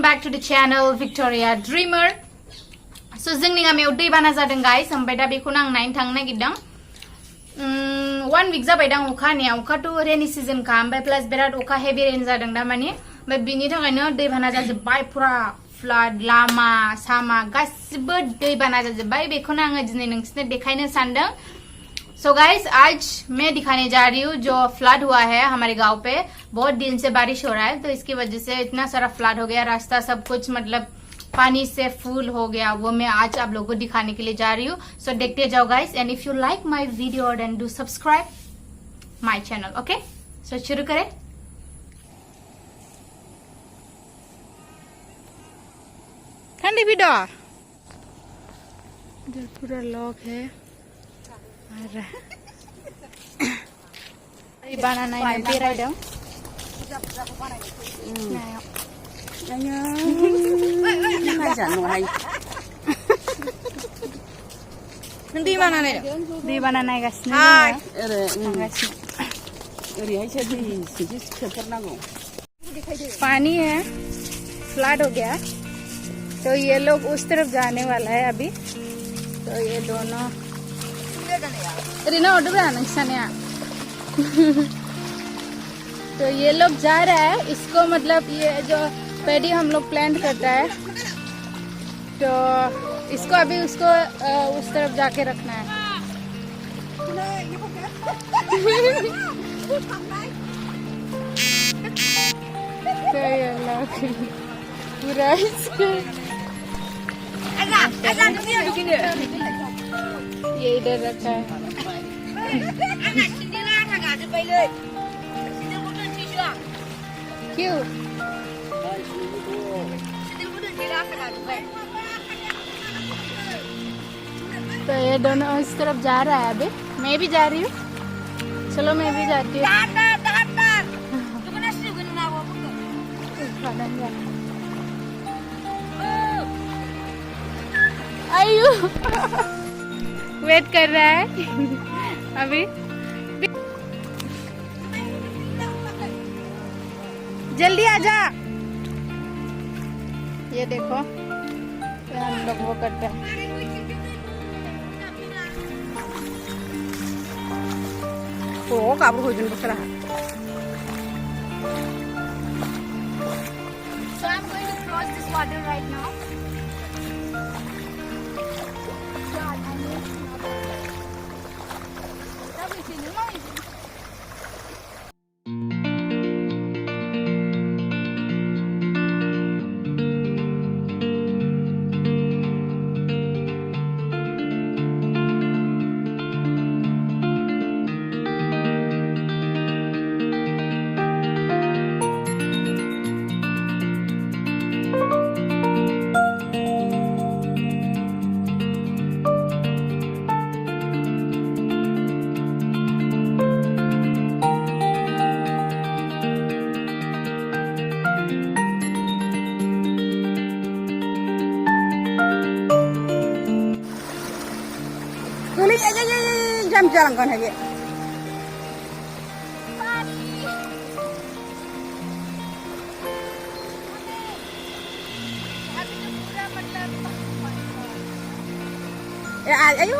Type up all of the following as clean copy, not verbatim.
welcome back to the channel Victoria Dreamer. So जोंनि गामियाव दै बाना जादों guys, ओमफ्राय दा बेखौनो आं नायनो थांनो नागिरदों. 1 week जाबाय दां अखा हानाया, अखाथ' रेनी सीजन का, ओमफ्राय प्लास बिराद अखा हेभि रेन जादों दा माने, ओमफ्राय बिनि थाखायनो दै बाना जाजोब्बाय पुरा फ्लाड लामा सामा गासिबो दै बाना जाजोब्बाय. बेखौनो आङो दिनै नोंसोरनो देखायनो सानदों. So guys, आज मैं दिखाने जा रही हूँ जो फ्लड हुआ है हमारे गांव पे. बहुत दिन से बारिश हो रहा है तो इसकी वजह से इतना सारा फ्लड हो गया, रास्ता सब कुछ मतलब पानी से फुल हो गया. वो मैं आज आप लोगों को दिखाने के लिए जा रही हूँ. सो देखते जाओ guys, and if you like माय वीडियो देन डू सब्सक्राइब माय चैनल. ओके, सो शुरू करें. ठंडी भी डॉ इधर पूरा लॉक है. Banana yang birai dong. Di mana nih? Di mana naik gas? Hai. पानी है, फ्लड हो गया तो ये लोग उस तरफ जाने वाला है अभी. तो ये दोनों रिना ऑर्डर बनाना है. तो ये लोग जा रहा है, इसको मतलब ये जो पेडी हम लोग प्लांट करता है तो इसको अभी उसको उस तरफ जाके रखना है. तो ये लोग पूरा इसको ये इधर रखा है. क्यों? तो ये दोनों इस तरफ जा रहा है अभी. मैं भी जा रही हूँ. चलो मैं भी जाती हूँ. आयु वेट कर रहा है अभी. जल्दी आजा. ये देखो हम लोग वो करते हैं. ओ काबू हो जुन Basra. So I'm going to cross this water right now. Jam jalan kan aja. Ayo.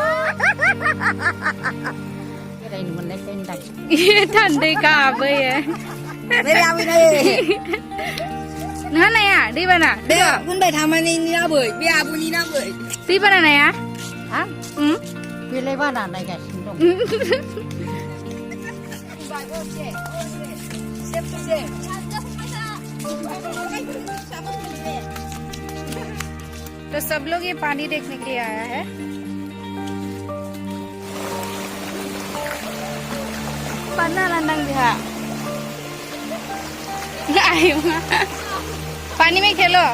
ये ठंडे का अब है. मेरे आवे नहीं. ना ना यार, दी बना. देखो, कुन बैठा मनी नी ना बोई, बिया बुनी ना बोई. दी बना ना यार. हाँ? Pilih mana naik guys? तो सब लोग ये पानी देखने के लिए आया है. पाना लंदन दिहा. आयो पानी में खेलो.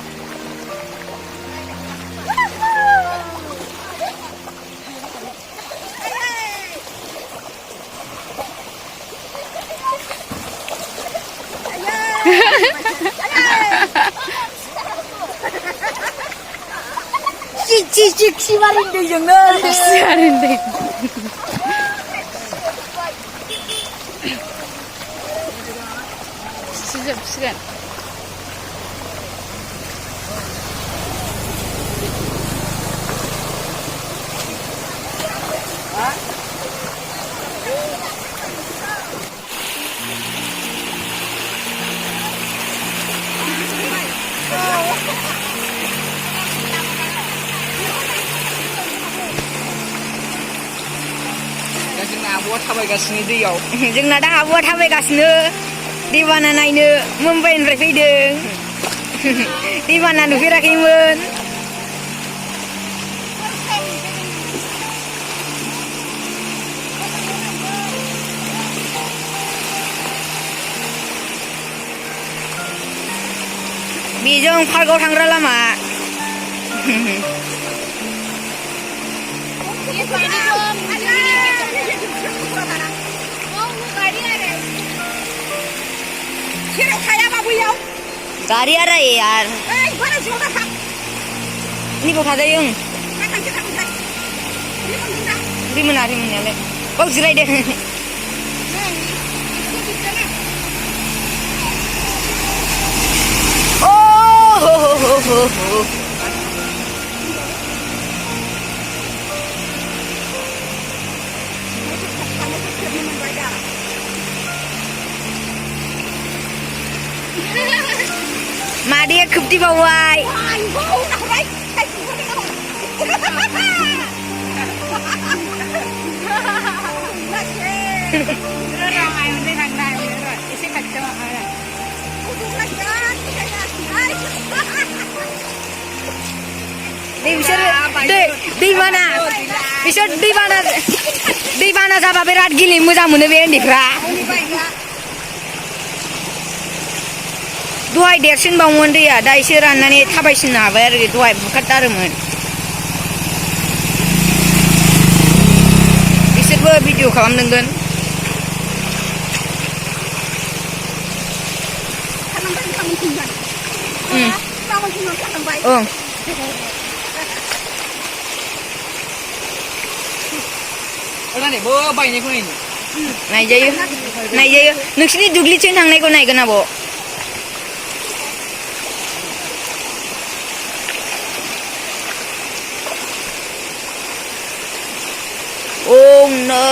Cicik si Marinde jangan. Si Marinde. Siap. आब'आ थाबायगासिनो दैयाव जोंना दा आब'आ थाबायगासिनो दैबाना नायनो मुम्बाइनिफ्राय फैदों दैबाना नुफेराखैमोन बेजों पार्कआव थांग्रा लामा गाड़ी आ रहा है यार ini bawa kada yung rimen nyale oh jirai deh oh Madia kubdi bawai. Di mana sama berat gini mudah mudah bendikra. Dua dersin bangun dia, dah isi rana ni tabaysin apa ya? Dua bukan taruman. Isi buat video kawan dengan. Oh. Orang ni bawa bayi ni kau ni. Naik jaya. Nuksini dugli cun hang naik kau naik kena bo. Oh no!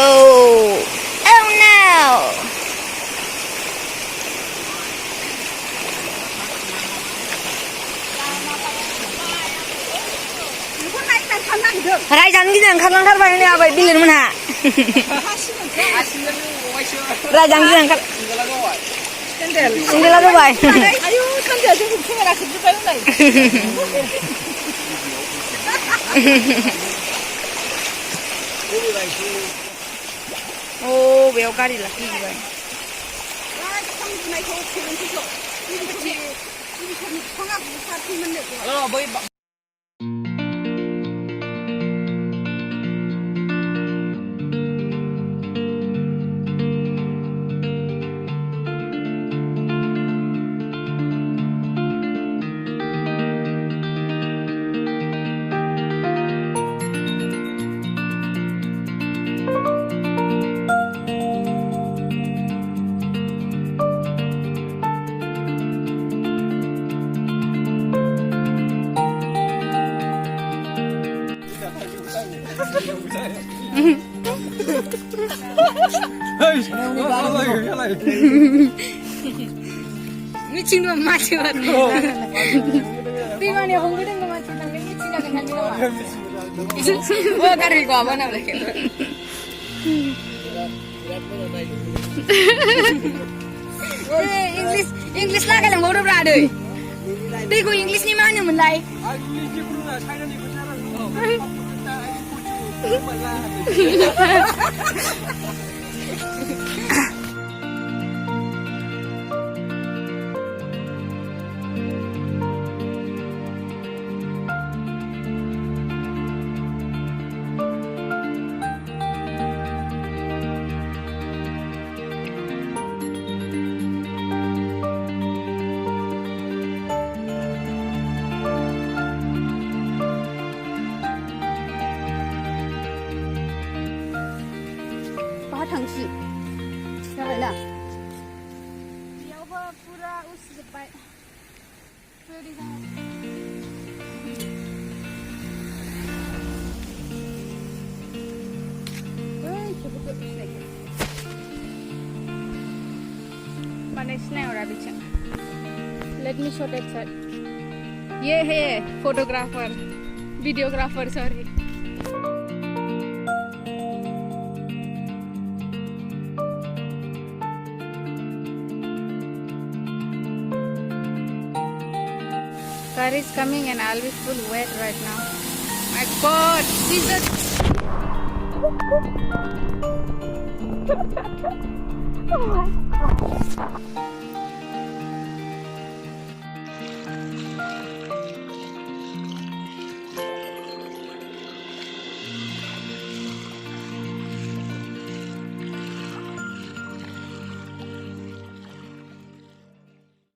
Oh no! Rai jangan gini, angkat langkar banyak ni apa? Bilen mana? Rai jangan gini angkat. Sendal lagi bay. Ayo sendal tu kita nak sebut apa lagi? Oh, bel kari lagi juga. Halo, boy. Micin dua macam mana? Di mana hong kita nggak macam tapi micin akan handi nama. Oh kari kau apa nama lagi? English lah kalau ngoro berada. Tapi kau English ni mana mulai? Tangsi, siapa lah? Dia pura us depan. Sorry sangat. Cepat lagi. Mana isnya orang bicara? Let me show that side. Ye है photographer, videographer sorry. car is coming and I'll be full wet right now. My God, Jesus. Oh my God.